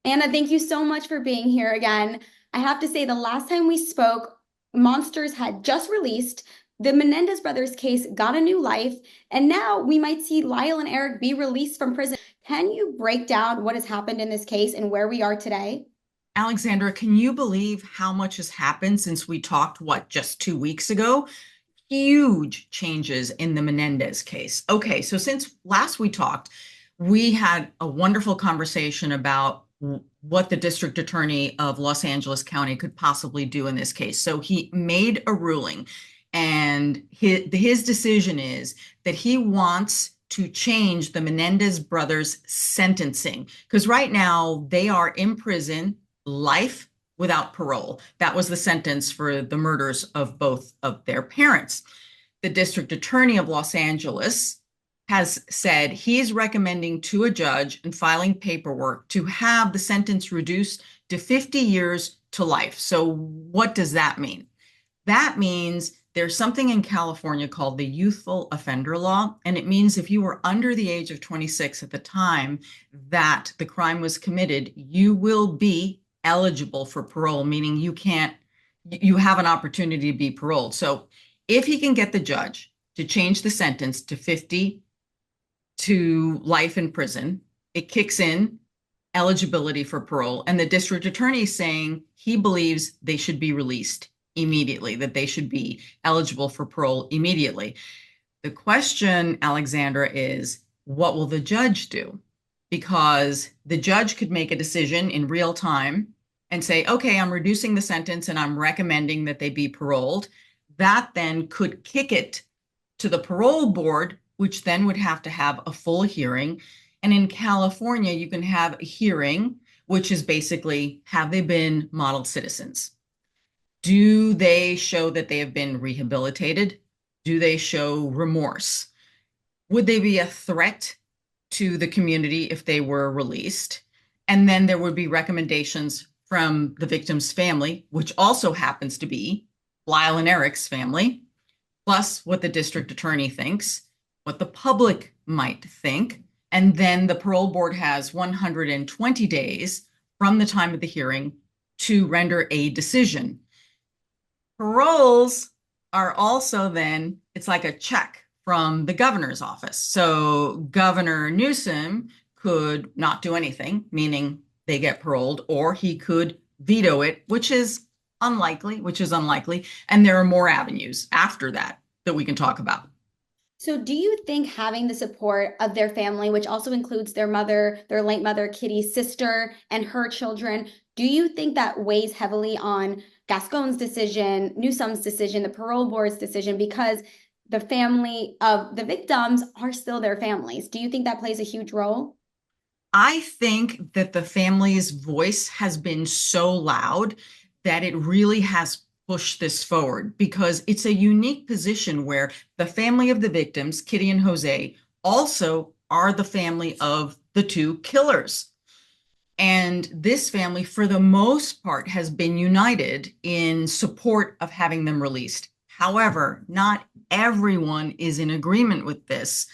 Anna, thank you so much for being here again. I have to say, the last time we spoke, Monsters had just released. The Menendez brothers case got a new life, and now we might see Lyle and Eric be released from prison. Can you break down what has happened in this case and where we are today? Alexandra, can you believe how much has happened since we talked, just 2 weeks ago? Huge changes in the Menendez case. Okay, so since last we talked, we had a wonderful conversation about what the district attorney of Los Angeles County could possibly do in this case. So he made a ruling, and his decision is that he wants to change the Menendez brothers' sentencing because right now they are in prison life without parole. That was the sentence for the murders of both of their parents. The district attorney of Los Angeles has said he's recommending to a judge and filing paperwork to have the sentence reduced to 50 years to life. So what does that mean? That means there's something in California called the youthful offender law. And it means if you were under the age of 26 at the time that the crime was committed, you will be eligible for parole, meaning you have an opportunity to be paroled. So if he can get the judge to change the sentence to 50 to life in prison, it kicks in eligibility for parole. And the district attorney is saying he believes they should be released immediately, that they should be eligible for parole immediately. The question, Alexandra, is what will the judge do? Because the judge could make a decision in real time and say, okay, I'm reducing the sentence and I'm recommending that they be paroled. That then could kick it to the parole board, which then would have to have a full hearing. And in California, you can have a hearing, which is basically, have they been model citizens? Do they show that they have been rehabilitated? Do they show remorse? Would they be a threat to the community if they were released? And then there would be recommendations from the victim's family, which also happens to be Lyle and Eric's family, plus what the district attorney thinks, what the public might think. And then the parole board has 120 days from the time of the hearing to render a decision. Paroles are also then, it's like a check from the governor's office. So Governor Newsom could not do anything, meaning they get paroled, or he could veto it, which is unlikely. And there are more avenues after that that we can talk about. So, do you think having the support of their family, which also includes their mother, their late mother, Kitty's sister, and her children, do you think that weighs heavily on Gascon's decision, Newsom's decision, the parole board's decision, because the family of the victims are still their families? Do you think that plays a huge role? I think that the family's voice has been so loud that it really has pushed this forward because it's a unique position where the family of the victims, Kitty and Jose, also are the family of the two killers. And this family, for the most part, has been united in support of having them released. However, not everyone is in agreement with this.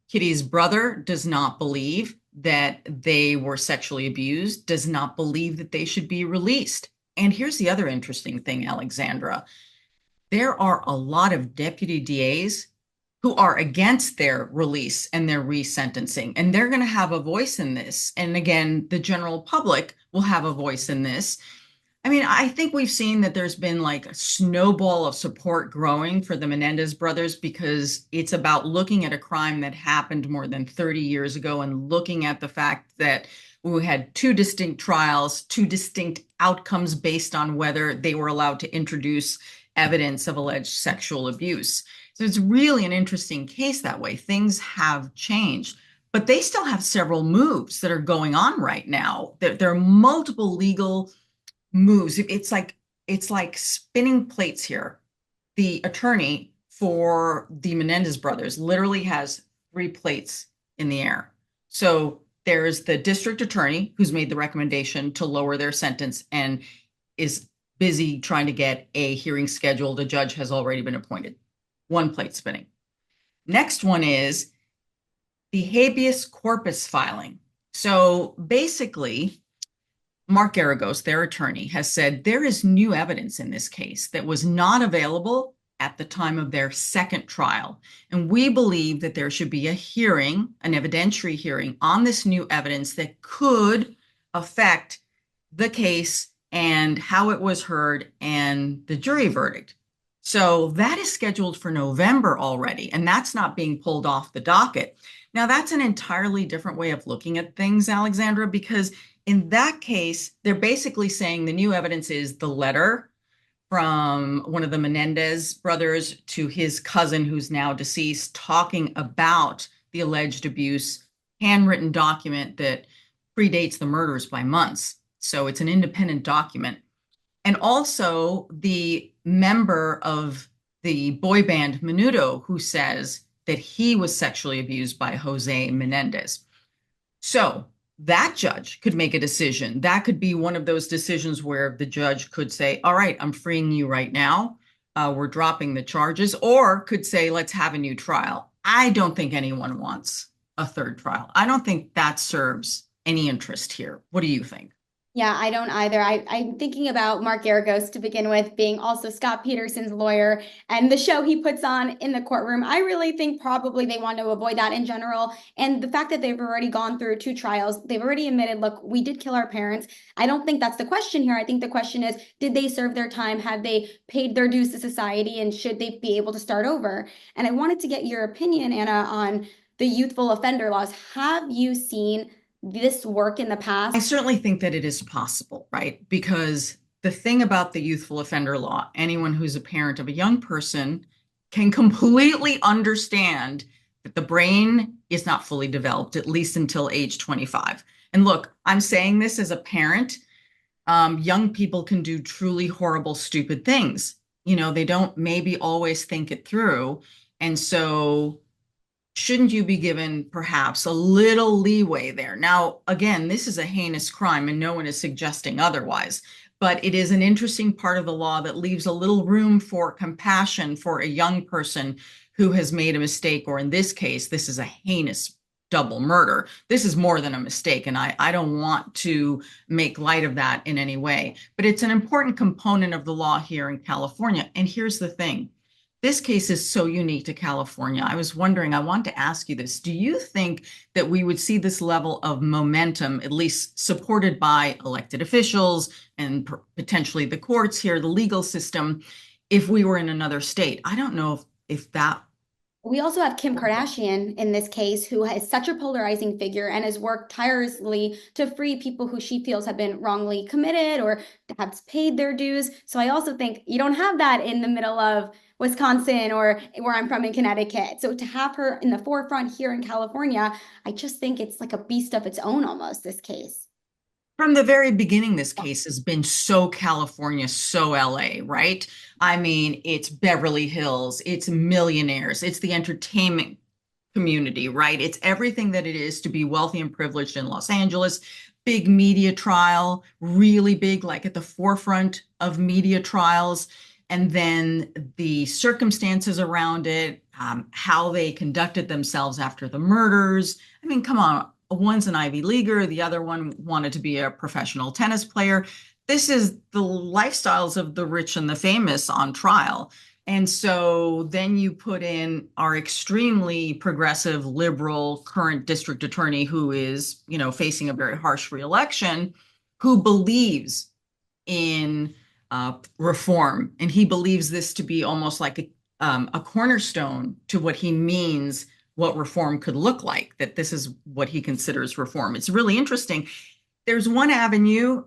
Kitty's brother does not believe that they were sexually abused, does not believe that they should be released. And here's the other interesting thing, Alexandra. There are a lot of deputy DAs who are against their release and their resentencing, and they're going to have a voice in this. And again, the general public will have a voice in this. I mean, I think we've seen that there's been like a snowball of support growing for the Menendez brothers because it's about looking at a crime that happened more than 30 years ago and looking at the fact that we had two distinct trials, two distinct outcomes based on whether they were allowed to introduce evidence of alleged sexual abuse. So it's really an interesting case that way. Things have changed, but they still have several moves that are going on right now. There are multiple legal moves. It's like spinning plates here. The attorney for the Menendez brothers literally has three plates in the air. So there's the district attorney who's made the recommendation to lower their sentence and is busy trying to get a hearing scheduled. A judge has already been appointed. One plate spinning. Next one is the habeas corpus filing. So basically, Mark Garagos, their attorney, has said there is new evidence in this case that was not available at the time of their second trial. And we believe that there should be a hearing, an evidentiary hearing on this new evidence that could affect the case and how it was heard and the jury verdict. So that is scheduled for November already, and that's not being pulled off the docket. Now, that's an entirely different way of looking at things, Alexandra, because in that case, they're basically saying the new evidence is the letter from one of the Menendez brothers to his cousin, who's now deceased, talking about the alleged abuse, handwritten document that predates the murders by months. So it's an independent document. And also the member of the boy band Menudo, who says that he was sexually abused by Jose Menendez. So that judge could make a decision. That could be one of those decisions where the judge could say, all right, I'm freeing you right now. We're dropping the charges, or could say, let's have a new trial. I don't think anyone wants a third trial. I don't think that serves any interest here. What do you think? Yeah, I don't either. I'm thinking about Mark Garagos to begin with, being also Scott Peterson's lawyer and the show he puts on in the courtroom. I really think probably they want to avoid that in general. And the fact that they've already gone through two trials, they've already admitted, look, we did kill our parents. I don't think that's the question here. I think the question is, did they serve their time? Have they paid their dues to society? And should they be able to start over? And I wanted to get your opinion, Anna, on the youthful offender laws. Have you seen this work in the I past? certainly think that it is possible, right? Because the thing about the youthful offender law, anyone who's a parent of a young person can completely understand that the brain is not fully developed, at least until age 25. And look, I'm saying this as a parent. Young people can do truly horrible, stupid things. You know, they don't maybe always think it through. And so shouldn't you be given perhaps a little leeway there? Now, again, this is a heinous crime and no one is suggesting otherwise, but it is an interesting part of the law that leaves a little room for compassion for a young person who has made a mistake, or in this case, this is a heinous double murder. This is more than a mistake, and I don't want to make light of that in any way, but it's an important component of the law here in California. And here's the thing. This case is so unique to California. I was wondering, I want to ask you this. Do you think that we would see this level of momentum, at least supported by elected officials and potentially the courts here, the legal system, if we were in another state? I don't know if that. We also have Kim Kardashian in this case, who is such a polarizing figure and has worked tirelessly to free people who she feels have been wrongly committed or have paid their dues. So I also think you don't have that in the middle of Wisconsin or where I'm from in Connecticut. So to have her in the forefront here in California, I just think it's like a beast of its own almost, this case. From the very beginning, this case has been so California, so LA, right? I mean, it's Beverly Hills, it's millionaires, it's the entertainment community, right? It's everything that it is to be wealthy and privileged in Los Angeles. Big media trial, really big, like at the forefront of media trials. And then the circumstances around it, how they conducted themselves after the murders. I mean, come on, one's an Ivy Leaguer, the other one wanted to be a professional tennis player. This is the lifestyles of the rich and the famous on trial. And so then you put in our extremely progressive, liberal current district attorney who is, you know, facing a very harsh reelection, who believes in reform. And he believes this to be almost like a cornerstone to what he means what reform could look like, that this is what he considers reform. It's really interesting. There's one avenue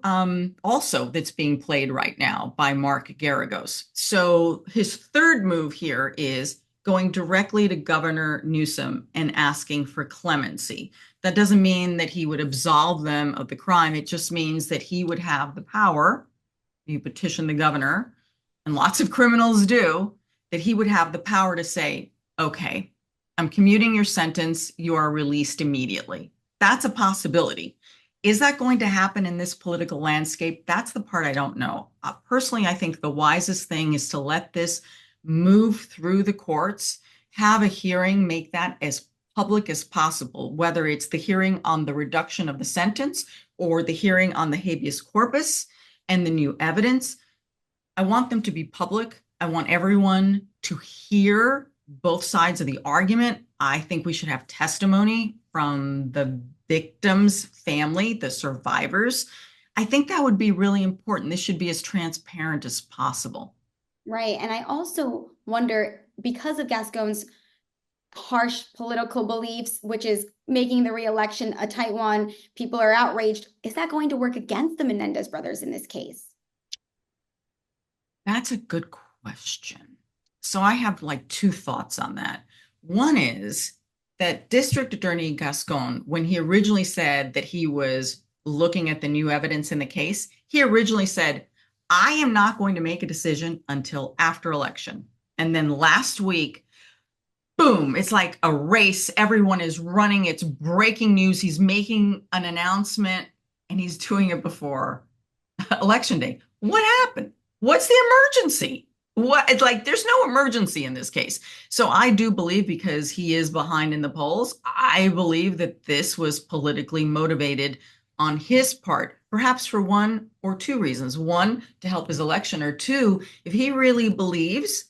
also that's being played right now by Mark Garagos. So his third move here is going directly to Governor Newsom and asking for clemency. That doesn't mean that he would absolve them of the crime. It just means that he would have the power, you petition the governor, and lots of criminals do, that he would have the power to say, okay, I'm commuting your sentence, you are released immediately. That's a possibility. Is that going to happen in this political landscape? That's the part I don't know. Personally, I think the wisest thing is to let this move through the courts, have a hearing, make that as public as possible, whether it's the hearing on the reduction of the sentence or the hearing on the habeas corpus and the new evidence. I want them to be public. I want everyone to hear both sides of the argument. I think we should have testimony from the victim's family, the survivors. I think that would be really important. This should be as transparent as possible. Right. And I also wonder, because of Gascon's harsh political beliefs, which is making the reelection a tight one, people are outraged. Is that going to work against the Menendez brothers in this case? That's a good question. So I have like two thoughts on that. One is that District Attorney Gascon, when he originally said that he was looking at the new evidence in the case, he originally said, I am not going to make a decision until after election. And then last week, boom, it's like a race. Everyone is running. It's breaking news. He's making an announcement and he's doing it before election day. What happened? What's the emergency? What it's like there's no emergency in this case. So I do believe, because he is behind in the polls, I believe that this was politically motivated on his part, perhaps for one or two reasons. One, to help his election, or two, if he really believes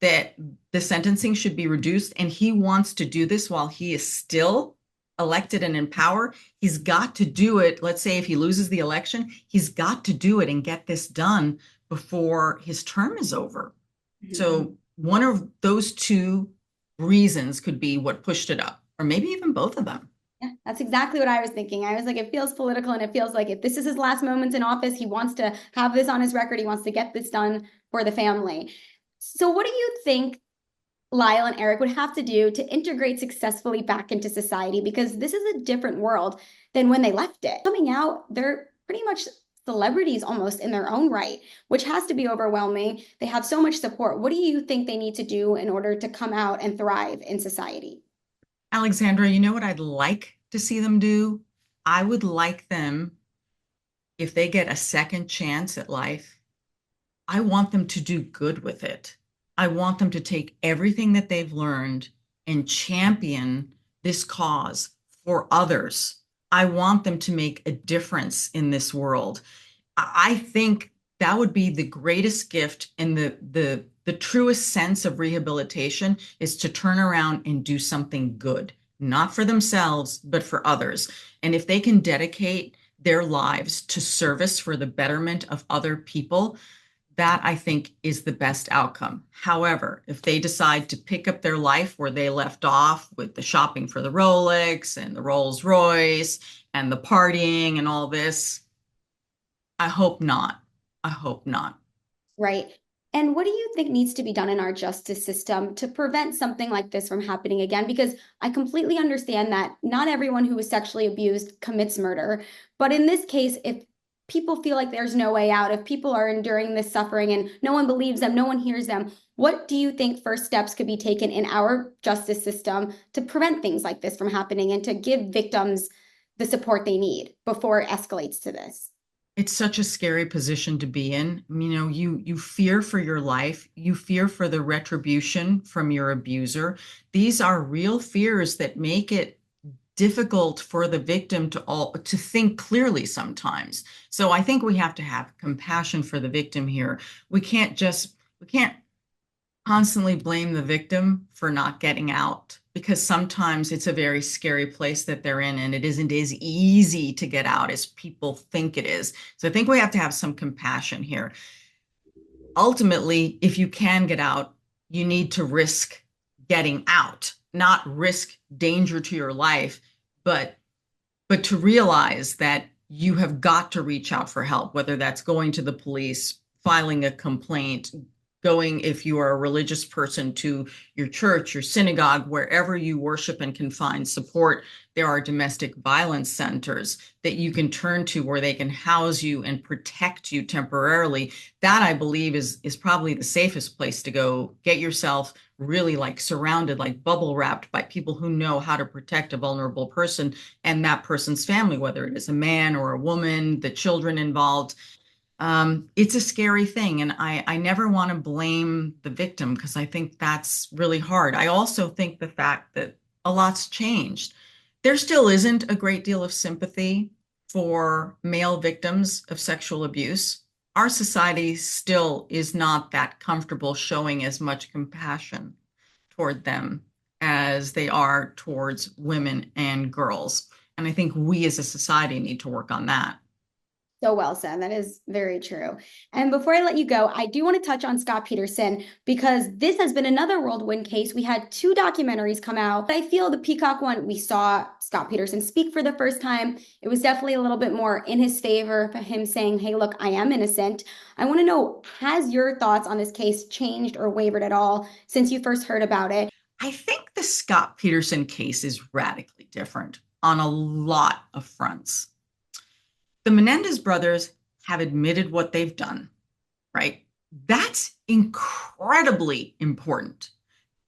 that the sentencing should be reduced and he wants to do this while he is still elected and in power, he's got to do it. Let's say if he loses the election, he's got to do it and get this done before his term is over. So one of those two reasons could be what pushed it up, or maybe even both of them. Yeah, that's exactly what I was thinking. I was like, it feels political, and it feels like if this is his last moments in office, he wants to have this on his record. He wants to get this done for the family. So what do you think Lyle and Eric would have to do to integrate successfully back into society? Because this is a different world than when they left it. Coming out, they're pretty much celebrities almost in their own right, which has to be overwhelming. They have so much support. What do you think they need to do in order to come out and thrive in society? Alexandra, you know what I'd like to see them do? I would like them, if they get a second chance at life, I want them to do good with it. I want them to take everything that they've learned and champion this cause for others. I want them to make a difference in this world. I think that would be the greatest gift, and the truest sense of rehabilitation is to turn around and do something good, not for themselves, but for others. And if they can dedicate their lives to service for the betterment of other people, that I think is the best outcome. However, if they decide to pick up their life where they left off with the shopping for the Rolex and the Rolls Royce and the partying and all this, I hope not. I hope not. Right. And what do you think needs to be done in our justice system to prevent something like this from happening again? Because I completely understand that not everyone who is sexually abused commits murder. But in this case, if people feel like there's no way out, if people are enduring this suffering and no one believes them, no one hears them, what do you think first steps could be taken in our justice system to prevent things like this from happening and to give victims the support they need before it escalates to this? It's such a scary position to be in. You know, you fear for your life, you fear for the retribution from your abuser. These are real fears that make it difficult for the victim to think clearly sometimes. So I think we have to have compassion for the victim here. We can't constantly blame the victim for not getting out, because sometimes it's a very scary place that they're in and it isn't as easy to get out as people think it is. So I think we have to have some compassion here. Ultimately, if you can get out, you need to risk getting out, not risk danger to your life, but to realize that you have got to reach out for help, whether that's going to the police, filing a complaint, going, if you are a religious person, to your church, your synagogue, wherever you worship and can find support. There are domestic violence centers that you can turn to where they can house you and protect you temporarily. That, I believe, is probably the safest place to go. Get yourself really like surrounded, like bubble wrapped by people who know how to protect a vulnerable person and that person's family, whether it is a man or a woman, the children involved. It's a scary thing. And I never want to blame the victim, because I think that's really hard. I also think the fact that a lot's changed. There still isn't a great deal of sympathy for male victims of sexual abuse. Our society still is not that comfortable showing as much compassion toward them as they are towards women and girls. And I think we as a society need to work on that. So well said. That is very true. And before I let you go, I do want to touch on Scott Peterson because this has been another whirlwind case. We had two documentaries come out. I feel the Peacock one, we saw Scott Peterson speak for the first time. It was definitely a little bit more in his favor for him saying, hey, look, I am innocent. I want to know, has your thoughts on this case changed or wavered at all since you first heard about it? I think the Scott Peterson case is radically different on a lot of fronts. The Menendez brothers have admitted what they've done, right? That's incredibly important.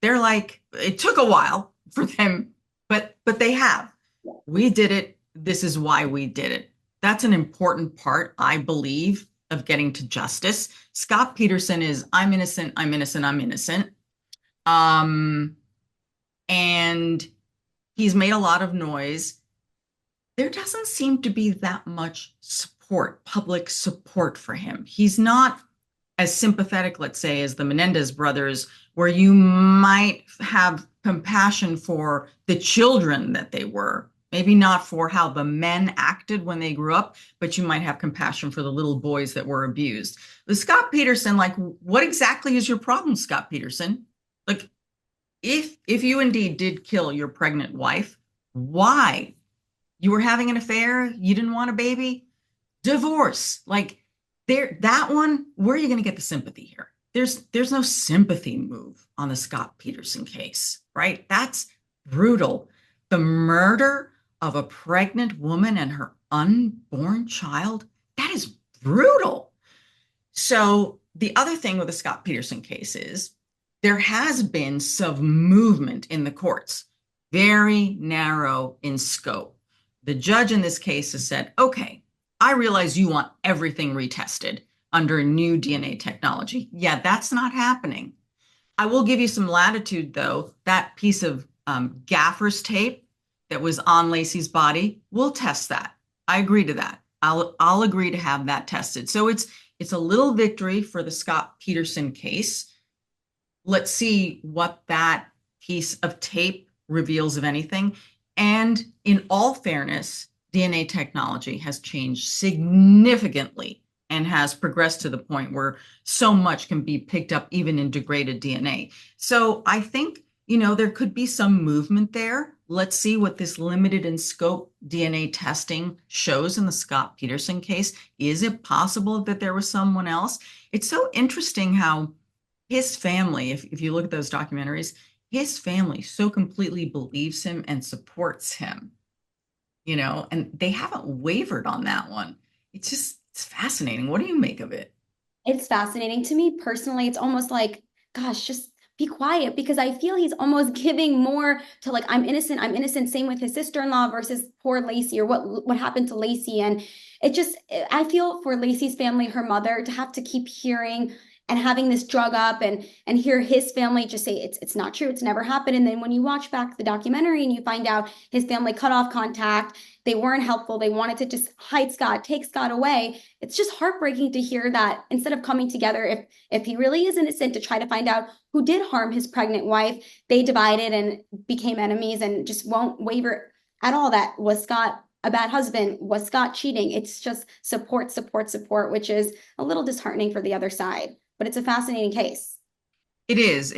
They're like, it took a while for them, but they have. We did it. This is why we did it. That's an important part, I believe, of getting to justice. Scott Peterson is, I'm innocent, I'm innocent, I'm innocent. Um, and he's made a lot of noise. There doesn't seem to be that much support, public support for him. He's not as sympathetic, let's say, as the Menendez brothers, where you might have compassion for the children that they were. Maybe not for how the men acted when they grew up, but you might have compassion for the little boys that were abused. With Scott Peterson, like, what exactly is your problem, Scott Peterson? Like, if you indeed did kill your pregnant wife, why? You were having an affair, you didn't want a baby, divorce. Like there, that one, where are you going to get the sympathy here? There's no sympathy move on the Scott Peterson case, right? That's brutal. The murder of a pregnant woman and her unborn child, that is brutal. So the other thing with the Scott Peterson case is there has been some movement in the courts, very narrow in scope. The judge in this case has said, okay, I realize you want everything retested under new DNA technology. Yeah, that's not happening. I will give you some latitude, though. That piece of gaffer's tape that was on Lacey's body, we'll test that. I agree to that. I'll agree to have that tested. So it's a little victory for the Scott Peterson case. Let's see what that piece of tape reveals of anything. And in all fairness, DNA technology has changed significantly and has progressed to the point where so much can be picked up even in degraded DNA. So I think, there could be some movement there. Let's see what this limited in scope DNA testing shows in the Scott Peterson case. Is it possible that there was someone else? It's so interesting how his family, if you look at those documentaries, his family so completely believes him and supports him, and they haven't wavered on that one. It's fascinating. What do you make of it? It's fascinating to me personally. It's almost like, gosh, just be quiet because I feel he's almost giving more to like, I'm innocent, I'm innocent. Same with his sister-in-law versus poor Lacey or what happened to Lacey. And it just, I feel for Lacey's family, her mother, to have to keep hearing and having this drug up and hear his family just say it's not true, it's never happened. And then when you watch back the documentary and you find out his family cut off contact, they weren't helpful, they wanted to just hide Scott, take Scott away. It's just heartbreaking to hear that instead of coming together, if he really is innocent, to try to find out who did harm his pregnant wife, they divided and became enemies and just won't waver at all. That was Scott a bad husband? Was Scott cheating? It's just support, support, support, which is a little disheartening for the other side. But it's a fascinating case. It is,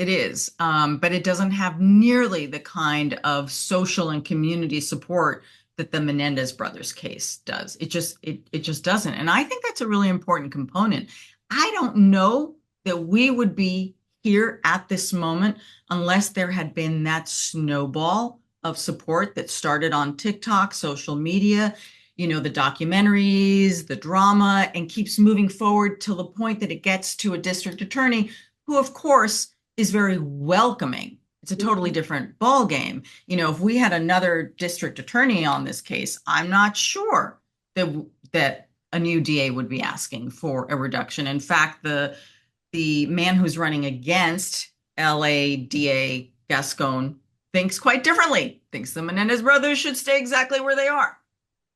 but it doesn't have nearly the kind of social and community support that the Menendez brothers case does. It just doesn't. And I think that's a really important component. I don't know that we would be here at this moment unless there had been that snowball of support that started on TikTok, social media, the documentaries, the drama, and keeps moving forward till the point that it gets to a district attorney who, of course, is very welcoming. It's a totally different ball game. If we had another district attorney on this case, I'm not sure that a new DA would be asking for a reduction. In fact, the man who's running against LA DA Gascon thinks quite differently, thinks the Menendez brothers should stay exactly where they are.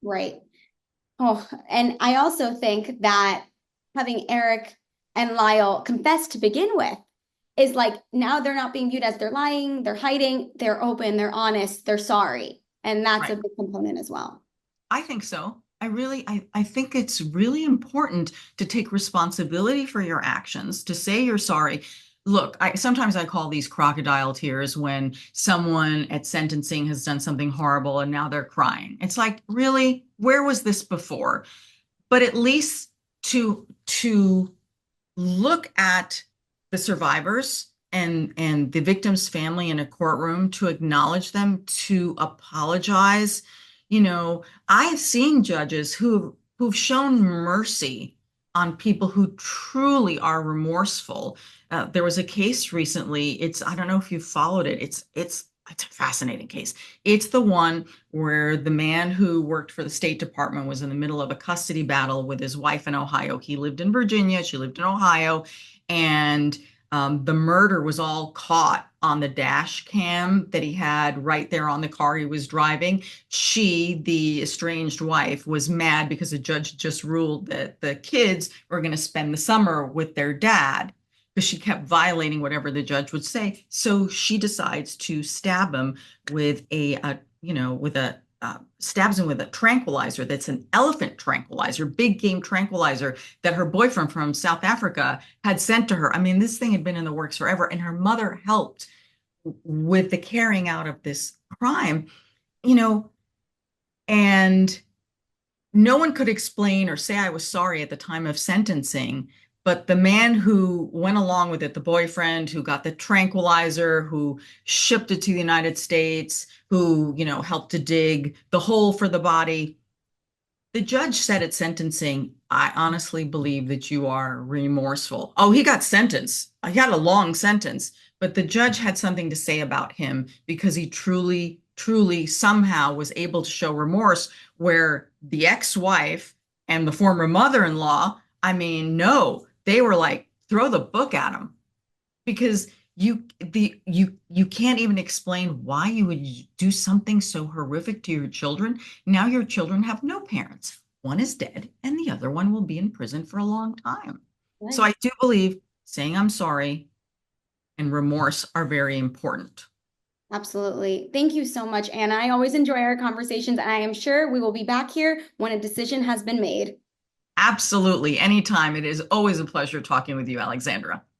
Right. Oh, and I also think that having Eric and Lyle confess to begin with is like now they're not being viewed as they're lying, they're hiding, they're open, they're honest, they're sorry. And that's a Right. big component as well. I think so. I think it's really important to take responsibility for your actions, to say you're sorry. Look, sometimes I call these crocodile tears when someone at sentencing has done something horrible and now they're crying. It's like, really, where was this before? But at least to look at the survivors and the victim's family in a courtroom, to acknowledge them, to apologize. You know, I've seen judges who've shown mercy on people who truly are remorseful. There was a case recently. I don't know if you followed it. It's a fascinating case. It's the one where the man who worked for the State Department was in the middle of a custody battle with his wife in Ohio. He lived in Virginia, she lived in Ohio, and the murder was all caught on the dash cam that he had right there on the car he was driving. She, the estranged wife, was mad because the judge just ruled that the kids were going to spend the summer with their dad because she kept violating whatever the judge would say. So she decides to stab him with stabs him with a tranquilizer that's an elephant tranquilizer, big game tranquilizer that her boyfriend from South Africa had sent to her. I mean, this thing had been in the works forever, and her mother helped with the carrying out of this crime, you know, and no one could explain or say I was sorry at the time of sentencing, but the man who went along with it, the boyfriend who got the tranquilizer, who shipped it to the United States, who, helped to dig the hole for the body, the judge said at sentencing, I honestly believe that you are remorseful. Oh, he got sentenced. He got a long sentence, but the judge had something to say about him because he truly, truly somehow was able to show remorse, where the ex-wife and the former mother-in-law, I mean, no, they were like, throw the book at him, because you can't even explain why you would do something so horrific to your children. Now your children have no parents. One is dead and the other one will be in prison for a long time. So Right. I do believe saying I'm sorry and remorse are very important. Absolutely. Thank you so much, Anna. I always enjoy our conversations, and I am sure we will be back here when a decision has been made. Absolutely. Anytime. It is always a pleasure talking with you, Alexandra.